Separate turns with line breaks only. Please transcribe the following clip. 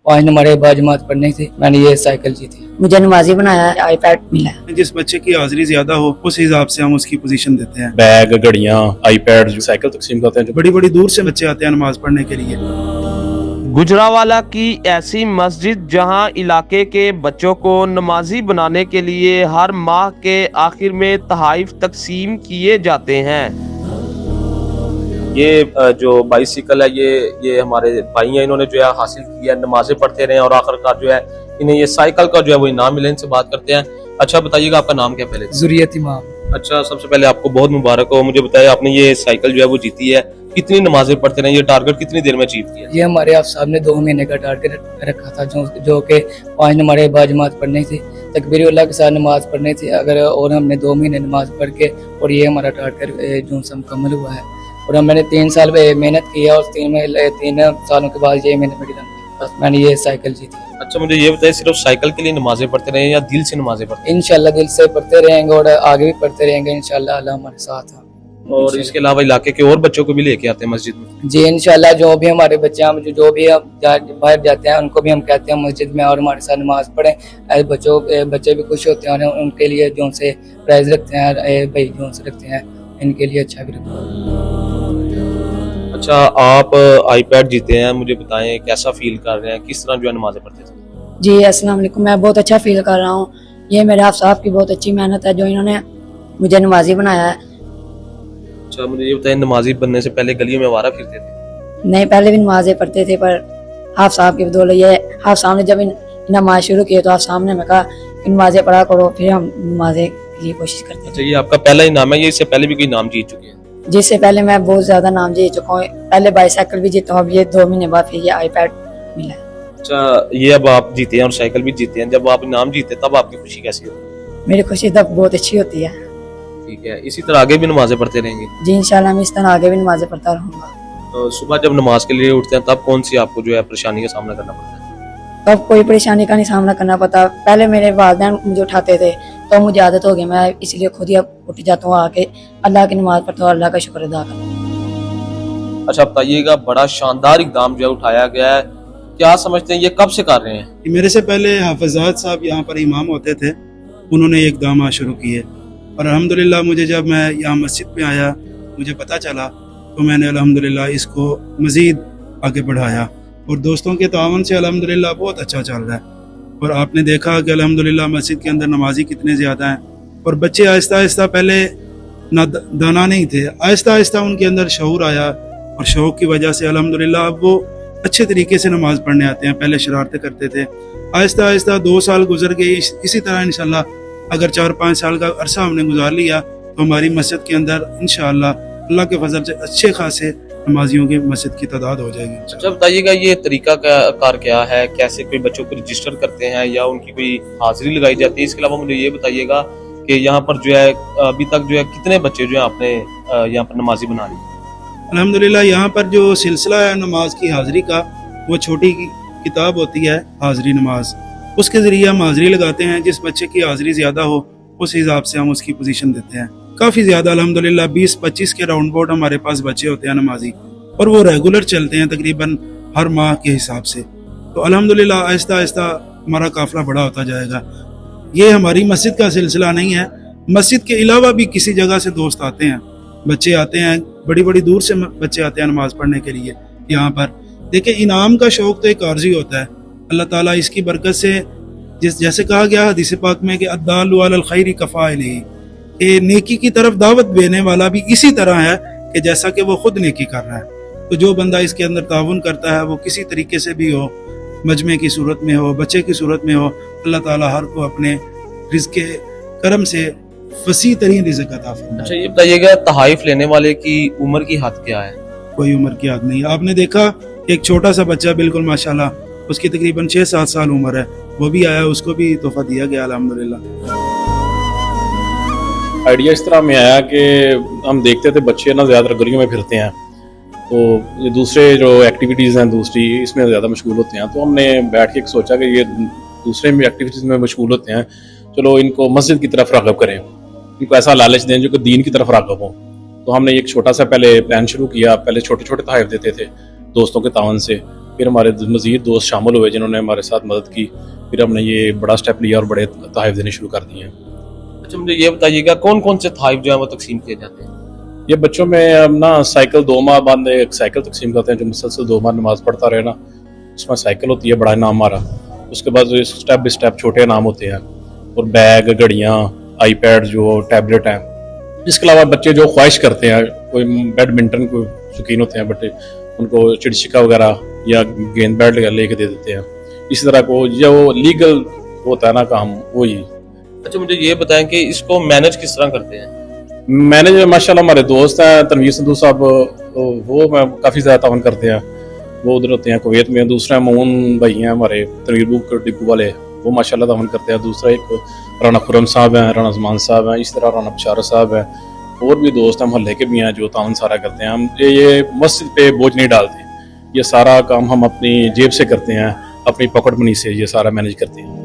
5 number बाजमात पढ़नी थी, मैंने ये साइकिल जीती।
मुझे नमाजी बनाया, आईपैड मिला।
जिस बच्चे की हाजिरी ज्यादा हो उस हिसाब से हम उसकी पोजीशन देते हैं।
बैग, घड़ियां, आईपैड, जो साइकिल तकसीम करते हैं।
बड़ी बड़ी दूर से बच्चे आते हैं नमाज पढ़ने के लिए।
गुजरावाला की ऐसी मस्जिद जहां इलाके के बच्चों को नमाजी बनाने के लिए हर माह के आखिर में तहाइफ तकसीम किए जाते हैं।
ये जो बाइसिकल है ये हमारे भाई हैं, इन्होंने जो है हासिल किया, नमाजें पढ़ते रहे और आखिरकार जो है इन्हें ये साइकिल का जो है वो इनाम मिले। इनसे बात करते हैं। अच्छा बताइएगा, आपका नाम क्या पहले?
ज़ुरियत इमाम।
अच्छा, सबसे पहले आपको बहुत मुबारक हो। मुझे बताइए, आपने ये साइकिल जो है वो जीती है, कितनी नमाजें पढ़ते रहे, ये टारगेट कितनी देर में अचीव किया?
ये हमारे आप साहब ने 2 महीने का टारगेट रखा था, जो कि 5 नंबर बाजमात पढ़नी थी, तकबीर अल्लाह के साथ नमाज पढ़नी थी। अगर और हमने 2 महीने नमाज पढ़ के और ये हमारा टारगेट जो से मुकम्मल हुआ है। और मैंने 3 साल मेहनत की है और 3 सालों के बाद ये मैंने मेरी मैंने ये साइकिल जीती।
अच्छा, मुझे ये बताइए, सिर्फ साइकिल के लिए नमाजें पढ़ते रहे या दिल से नमाजें पढ़ते
इंशाल्लाह दिल से पढ़ते रहेंगे और आगे भी पढ़ते रहेंगे इंशाल्लाह, अल्लाह हमारे साथ है।
और इसके अलावा इलाके के और बच्चों को भी लेके आते हैं मस्जिद में?
जी इंशाल्लाह, जो भी हमारे बच्चे हम जो भी बाहर जाते हैं उनको भी हम कहते हैं मस्जिद में और हमारे साथ नमाज पढ़ें। बच्चे भी खुश होते हैं और उनके लिए जो से प्राइज रखते हैं, भाई जो से रखते हैं, इनके लिए अच्छा भी रखते हैं।
अच्छा, आप आईपैड जीते हैं, मुझे बताएं कैसा फील कर रहे हैं, किस तरह जो है नमाजें पढ़ते थे?
जी अस्सलाम वालेकुम, मैं बहुत अच्छा फील कर रहा हूँ। ये मेरे आप साहब की बहुत अच्छी मेहनत है जो इन्होंने मुझे नमाजी बनाया है।
अच्छा, मुझे ये बताएं, नमाजी बनने से पहले गलियों में आवारा फिरते थे?
नहीं, पहले भी नमाजें पढ़ते थे, पर आप साहब की बदौलत ये आप सामने जब नमाज शुरू किए तो आप सामने में कहा कि नमाजें पढ़ा करो, फिर हम नमाजें के लिए कोशिश करते
अच्छा,
थे।
ये आपका पहला इनाम है, ये इससे पहले भी कोई इनाम जीत चुके हैं?
जिससे पहले मैं बहुत ज्यादा नाम जीत चुका हूँ। पहले बाईसाइकिल भी जीता हूँ, अब ये 2 महीने बाद फिर ये आईपैड मिला है।
अच्छा, ये अब आप जीते हैं और साइकिल भी जीते हैं, जब आप इनाम जीते तब आपकी खुशी कैसी होती है?
मेरी खुशी तब बहुत अच्छी होती है।
ठीक है, इसी तरह आगे भी नमाजें पढ़ते रहेंगे?
जी इंशाल्लाह, मैं इस तरह आगे भी नमाजें पढ़ता रहूंगा।
तो सुबह जब नमाज के लिए उठते हैं तब कौन सी आपको जो है परेशानी का सामना करना पड़ता है?
तब कोई परेशानी का नहीं सामना करना पड़ता। पहले मेरे वालिदैन मुझे उठाते थे तो मुझे आदत हो गई, मैं इसलिए खुद ही अब उठ जाता हूँ, आके अल्लाह की नमाज पढ़ता हूँ, अल्लाह का शुक्र अदा करता हूँ।
अच्छा बताइएगा, बड़ा शानदार इक़दाम जो है उठाया गया है, क्या समझते हैं ये कब से कर रहे हैं?
मेरे से पहले हाफिजात साहब यहाँ पर इमाम होते थे, उन्होंने ये इक़दाम शुरू किए और अल्हम्दुलिल्लाह मुझे जब मैं यहाँ मस्जिद में आया मुझे पता चला तो मैंने अल्हम्दुलिल्लाह इसको मज़ीद आगे बढ़ाया और दोस्तों के तावन से अल्हम्दुलिल्लाह बहुत अच्छा चल रहा है। और आपने देखा कि अल्हम्दुलिल्लाह मस्जिद के अंदर नमाजी कितने ज़्यादा हैं और बच्चे आहिस्ता आहिस्ता, पहले ना दाना नहीं थे, आहिस्ता आहिस्ता उनके अंदर शऊर आया और शौक़ की वजह से अल्हम्दुलिल्लाह अब वो अच्छे तरीके से नमाज पढ़ने आते हैं। पहले शरारतें करते थे, आहिस्ता आहिस्ता 2 साल गुजर गए। इसी तरह इंशाल्लाह अगर 4-5 साल का अरसा हमने गुजार लिया तो हमारी मस्जिद के अंदर इंशाल्लाह अल्लाह के फजल से अच्छे खासे नमाजियों की मस्जिद की तादाद हो जाएगी।
अच्छा बताइएगा, ये तरीका कार क्या है, कैसे कोई बच्चों को रजिस्टर करते हैं या उनकी कोई हाजिरी लगाई जाती है? इसके अलावा मुझे ये बताइएगा कि यहाँ पर जो है अभी तक जो है कितने बच्चे जो है आपने यहाँ पर नमाजी बना ली?
अल्हम्दुलिल्लाह यहाँ पर जो सिलसिला है नमाज की हाजिरी का, वो छोटी किताब होती है हाजिरी नमाज, उसके ज़रिए हम हाजिरी लगाते हैं। जिस बच्चे की हाजिरी ज़्यादा हो उस हिसाब से हम उसकी पोजीशन देते हैं। काफ़ी ज़्यादा अल्हम्दुलिल्लाह 20-25 के राउंड बोर्ड हमारे पास बच्चे होते हैं नमाजी और वो रेगुलर चलते हैं तकरीबन हर माह के हिसाब से। तो अल्हम्दुलिल्लाह आहिस्ता आहिस्ता हमारा काफ़िला बड़ा होता जाएगा। ये हमारी मस्जिद का सिलसिला नहीं है, मस्जिद के अलावा भी किसी जगह से दोस्त आते हैं, बच्चे आते हैं, बड़ी बड़ी दूर से बच्चे आते हैं नमाज पढ़ने के लिए यहाँ पर। देखिए, इनाम का शौक़ तो एक आर्जी होता है, अल्लाह ताला इसकी बरकत से जैसे कहा गया हदीस पाक में कि अद्दालु अलल खैरि कफ़ाइलिही, कि नेकी की तरफ दावत देने वाला भी इसी तरह है कि जैसा कि वो खुद नेकी कर रहा है। तो जो बंदा इसके अंदर ताउन करता है, वो किसी तरीके से भी हो, मजमे की सूरत में हो, बच्चे की सूरत में हो, अल्लाह ताला हर को अपने रिज़्क़ करम से वसी तरीन रिज़्क़ अता फरमाए।
अच्छा ये बताइएगा, तहाइफ लेने वाले की उम्र की हद क्या है?
कोई उम्र की हद नहीं। आपने देखा एक छोटा सा बच्चा बिल्कुल माशाल्लाह, उसकी तकरीबन 6-7 साल उम्र है, वो भी आया, उसको भी तोहफा दिया गया अल्हम्दुलिल्लाह।
आइडिया इस तरह में आया कि हम देखते थे बच्चे ना ज़्यादातर गलियों में फिरते हैं, तो ये दूसरे जो एक्टिविटीज़ हैं दूसरी इसमें ज़्यादा मशगूल होते हैं। तो हमने बैठ के सोचा कि ये दूसरे में एक्टिविटीज़ में मशगूल होते हैं, चलो इनको मस्जिद की तरफ राग़िब करें, इनको ऐसा लालच दें जो कि दीन की तरफ राग़िब हो। तो हमने एक छोटा सा पहले प्लान शुरू किया। पहले छोटे छोटे तोहफ़े देते थे दोस्तों के तावन से, फिर हमारे मज़ीद दोस्त शामिल हुए जिन्होंने हमारे साथ मदद की, फिर हमने ये बड़ा स्टेप लिया और बड़े तोहफ़े देने शुरू कर दिए हैं।
अच्छा मुझे ये बताइएगा कौन कौन से तोहफ़े जो है वो तकसीम किए जाते हैं?
ये बच्चों में हम ना साइकिल 2 माह बाद एक साइकिल तकसीम करते हैं, जो मुसलसल 2 माह नमाज़ पढ़ता रहे ना, उसमें साइकिल होती है, बड़ा इनाम हमारा। उसके बाद जो स्टेप बाई स्टेप छोटे इनाम होते हैं, और बैग, घड़ियाँ, आईपैड, जो टैबलेट हैं। इसके अलावा बच्चे जो ख्वाहिश करते हैं, कोई बैडमिंटन को शौकीन होते हैं बच्चे, उनको चिड़चिका वगैरह या गेंद बैट लेके दे देते हैं। इसी तरह को जो लीगल होता है ना काम, वही।
अच्छा मुझे ये बताएं कि इसको मैनेज किस तरह करते हैं?
मैनेजर माशाल्लाह हमारे दोस्त हैं, तनवीर संधू साहब, वो काफ़ी ज़्यादा तावन करते हैं, वो उधर होते हैं कुवैत में। दूसरा मोहन भाई हैं हमारे तनवीर बुक डिपो वाले, वो माशाल्लाह तावन करते हैं। दूसरा एक राना खुरम साहब हैं, राना जमान साहब हैं, इस तरह राना बशारत साहब हैं, और भी दोस्त हैं मोहल्ले के भी हैं जो तावन सारा करते हैं। हम ये मस्जिद पे बोझ नहीं डालते, ये सारा काम हम अपनी जेब से करते हैं, अपनी पॉकेट मनी से ये सारा मैनेज करते हैं।